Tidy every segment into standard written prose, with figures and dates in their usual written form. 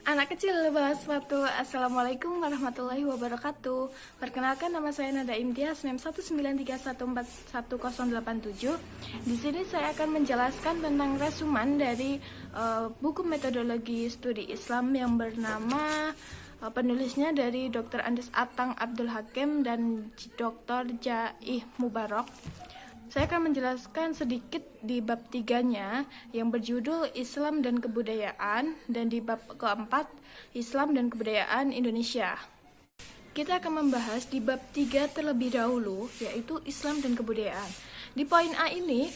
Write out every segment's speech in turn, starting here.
Anak kecil bahas sepatu. Assalamualaikum warahmatullahi wabarakatuh. Perkenalkan, nama saya Nada Imtiaz, NIM 193141087. Di sini saya akan menjelaskan tentang resumen dari buku metodologi studi Islam yang bernama penulisnya dari Dr. Andes Atang Abdul Hakim dan Dr. Jaih Mubarak. Saya akan menjelaskan sedikit di bab 3-nya yang berjudul Islam dan Kebudayaan, dan di bab keempat Islam dan Kebudayaan Indonesia. Kita akan membahas di bab 3 terlebih dahulu, yaitu Islam dan Kebudayaan. Di poin A ini,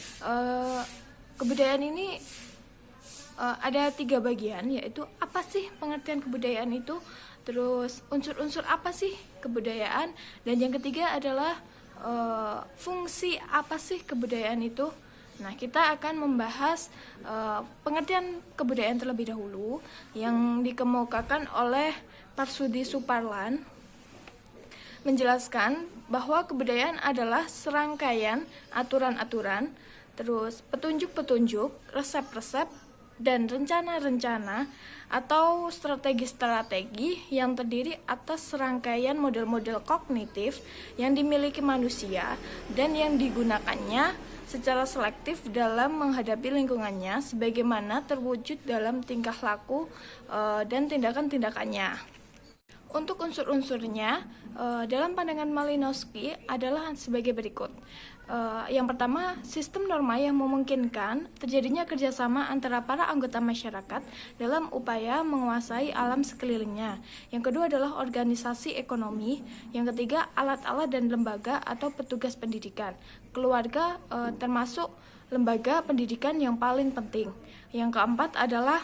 kebudayaan ini ada 3 bagian, yaitu apa sih pengertian kebudayaan itu, terus unsur-unsur apa sih kebudayaan, dan yang ketiga adalah fungsi apa sih kebudayaan itu. Nah, kita akan membahas pengertian kebudayaan terlebih dahulu yang dikemukakan oleh Parsudi Suparlan, menjelaskan bahwa kebudayaan adalah serangkaian aturan-aturan, terus petunjuk-petunjuk, resep-resep, dan rencana-rencana atau strategi-strategi yang terdiri atas serangkaian model-model kognitif yang dimiliki manusia dan yang digunakannya secara selektif dalam menghadapi lingkungannya sebagaimana terwujud dalam tingkah laku dan tindakan-tindakannya. Untuk unsur-unsurnya, dalam pandangan Malinowski adalah sebagai berikut. Yang pertama, sistem norma yang memungkinkan terjadinya kerjasama antara para anggota masyarakat dalam upaya menguasai alam sekelilingnya. Yang kedua adalah organisasi ekonomi. Yang ketiga, alat-alat dan lembaga atau petugas pendidikan. Keluarga termasuk lembaga pendidikan yang paling penting. Yang keempat adalah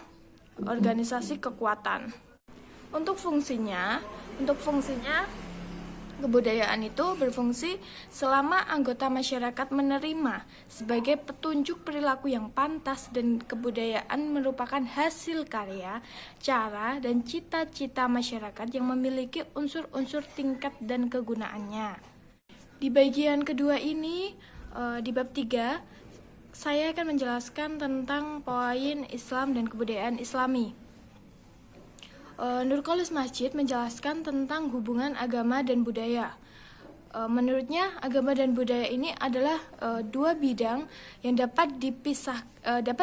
organisasi kekuatan. Untuk fungsinya, kebudayaan itu berfungsi selama anggota masyarakat menerima sebagai petunjuk perilaku yang pantas, dan kebudayaan merupakan hasil karya, cara, dan cita-cita masyarakat yang memiliki unsur-unsur tingkat dan kegunaannya. Di bagian kedua ini, di bab 3, saya akan menjelaskan tentang poin Islam dan kebudayaan Islami. Nurkolis Masjid menjelaskan tentang hubungan agama dan budaya. Menurutnya, agama dan budaya ini adalah dua bidang yang dapat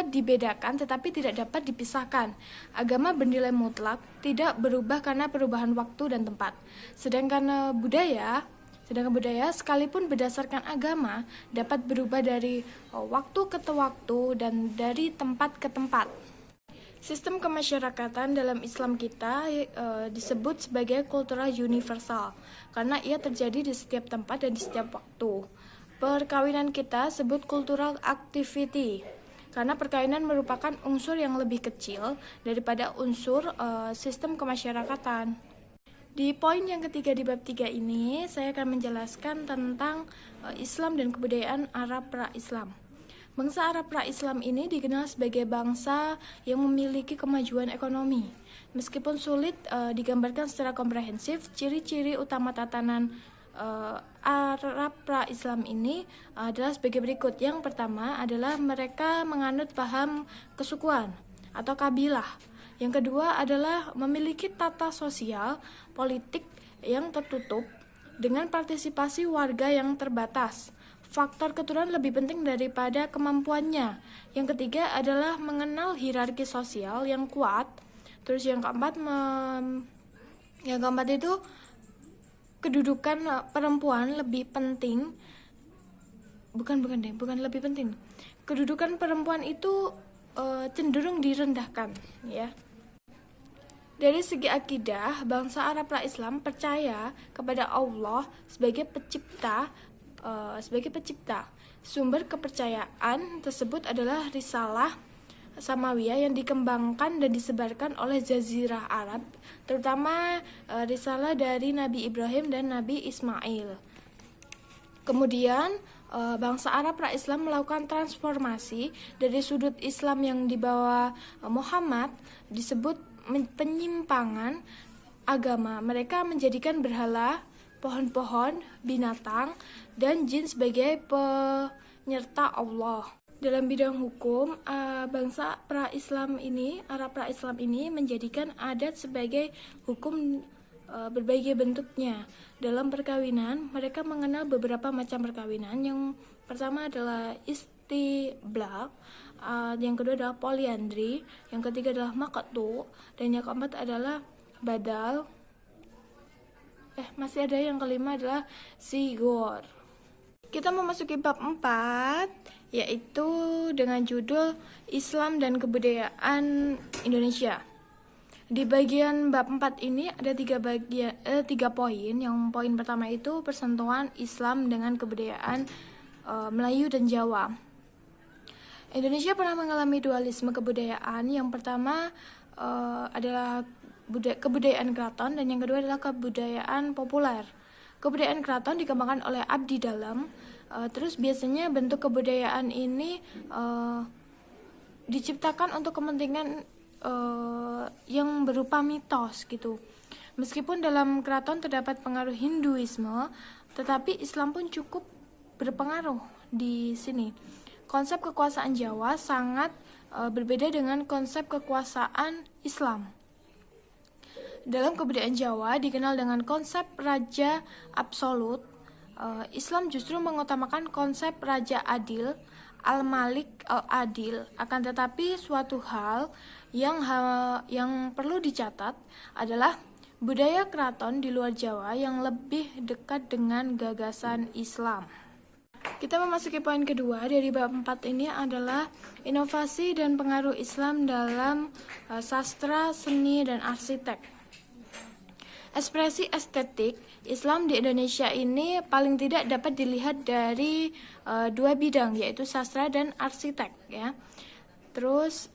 dibedakan tetapi tidak dapat dipisahkan. Agama bernilai mutlak, tidak berubah karena perubahan waktu dan tempat. Sedangkan budaya sekalipun berdasarkan agama dapat berubah dari waktu ke waktu dan dari tempat ke tempat. Sistem kemasyarakatan dalam Islam kita disebut sebagai kultural universal karena ia terjadi di setiap tempat dan di setiap waktu. Perkawinan kita sebut cultural activity karena perkawinan merupakan unsur yang lebih kecil daripada unsur sistem kemasyarakatan. Di poin yang ketiga di bab 3 ini, saya akan menjelaskan tentang Islam dan kebudayaan Arab pra-Islam. Bangsa Arab pra-Islam ini dikenal sebagai bangsa yang memiliki kemajuan ekonomi. Meskipun sulit digambarkan secara komprehensif, ciri-ciri utama tatanan Arab pra-Islam ini adalah sebagai berikut. Yang pertama adalah mereka menganut paham kesukuan atau kabilah. Yang kedua adalah memiliki tata sosial politik yang tertutup dengan partisipasi warga yang terbatas. Faktor keturunan lebih penting daripada kemampuannya. Yang ketiga adalah mengenal hierarki sosial yang kuat. Terus yang keempat itu kedudukan perempuan lebih penting. Bukan lebih penting. Kedudukan perempuan itu cenderung direndahkan, ya. Dari segi akidah, bangsa Arab pra-Islam percaya kepada Allah sebagai pencipta. Sumber kepercayaan tersebut adalah risalah Samawiyah yang dikembangkan dan disebarkan oleh Jazirah Arab, terutama risalah dari Nabi Ibrahim dan Nabi Ismail. Kemudian bangsa Arab pra-Islam melakukan transformasi dari sudut Islam yang dibawa Muhammad disebut penyimpangan agama. Mereka menjadikan berhala pohon-pohon, binatang, dan jin sebagai penyerta Allah. Dalam bidang hukum, bangsa Arab pra-Islam ini menjadikan adat sebagai hukum berbagai bentuknya. Dalam perkawinan, mereka mengenal beberapa macam perkawinan. Yang pertama adalah istiblaq, yang kedua adalah poliandri, yang ketiga adalah maqtu, dan yang keempat adalah badal. Masih ada yang kelima adalah sigor. Kita memasuki bab 4, yaitu dengan judul Islam dan Kebudayaan Indonesia. Di bagian bab 4 ini ada tiga poin. Yang poin pertama itu persentuhan Islam dengan kebudayaan Melayu dan Jawa. Indonesia pernah mengalami dualisme kebudayaan. Yang pertama adalah kebudayaan keraton, dan yang kedua adalah kebudayaan populer. Kebudayaan keraton dikembangkan oleh abdi dalam. Terus biasanya bentuk kebudayaan ini diciptakan untuk kepentingan yang berupa mitos gitu. Meskipun dalam keraton terdapat pengaruh Hinduisme, tetapi Islam pun cukup berpengaruh di sini. Konsep kekuasaan Jawa sangat berbeda dengan konsep kekuasaan Islam. Dalam kebudayaan Jawa dikenal dengan konsep raja absolut. Islam justru mengutamakan konsep raja adil, al-malik al-adil. Akan tetapi suatu hal yang perlu dicatat adalah budaya keraton di luar Jawa yang lebih dekat dengan gagasan Islam. Kita memasuki poin kedua dari bab 4 ini adalah inovasi dan pengaruh Islam dalam sastra, seni, dan arsitek. Ekspresi estetik Islam di Indonesia ini paling tidak dapat dilihat dari dua bidang, yaitu sastra dan arsitek ya. Terus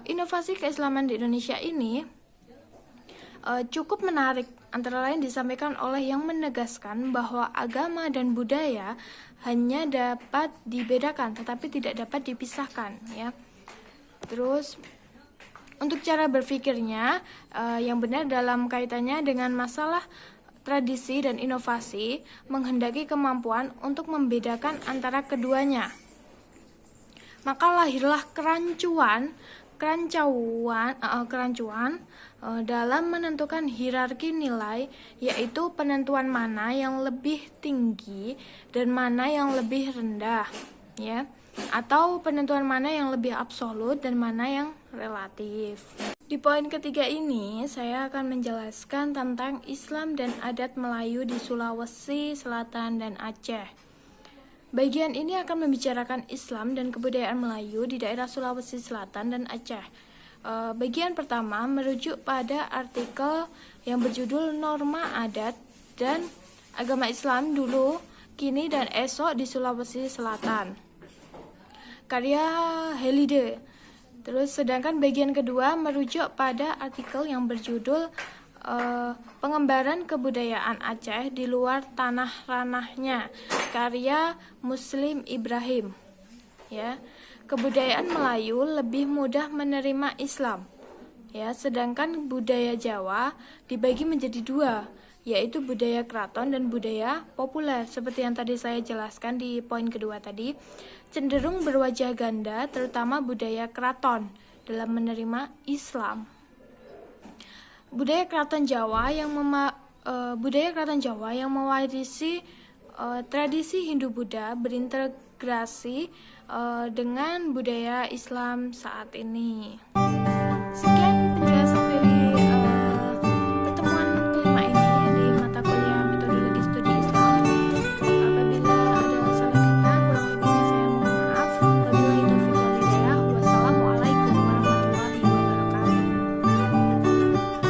inovasi keislaman di Indonesia ini cukup menarik, antara lain disampaikan oleh yang menegaskan bahwa agama dan budaya hanya dapat dibedakan tetapi tidak dapat dipisahkan ya. Terus untuk cara berpikirnya yang benar dalam kaitannya dengan masalah tradisi dan inovasi menghendaki kemampuan untuk membedakan antara keduanya. Maka lahirlah kerancuan dalam menentukan hierarki nilai, yaitu penentuan mana yang lebih tinggi dan mana yang lebih rendah ya, atau penentuan mana yang lebih absolut dan mana yang relatif. Di poin ketiga ini saya akan menjelaskan tentang Islam dan adat Melayu di Sulawesi Selatan dan Aceh. Bagian ini akan membicarakan Islam dan kebudayaan Melayu di daerah Sulawesi Selatan dan Aceh. Bagian pertama merujuk pada artikel yang berjudul Norma Adat dan Agama Islam Dulu, Kini, dan Esok di Sulawesi Selatan, karya Helide. Terus sedangkan bagian kedua merujuk pada artikel yang berjudul Pengembaraan Kebudayaan Aceh di Luar Tanah Ranahnya, karya Muslim Ibrahim ya. Kebudayaan Melayu lebih mudah menerima Islam ya, sedangkan budaya Jawa dibagi menjadi dua, yaitu budaya keraton dan budaya populer. Seperti yang tadi saya jelaskan di poin kedua tadi, cenderung berwajah ganda, terutama budaya keraton dalam menerima Islam. Budaya keraton Jawa yang mewarisi tradisi Hindu-Buddha berintegrasi dengan budaya Islam saat ini.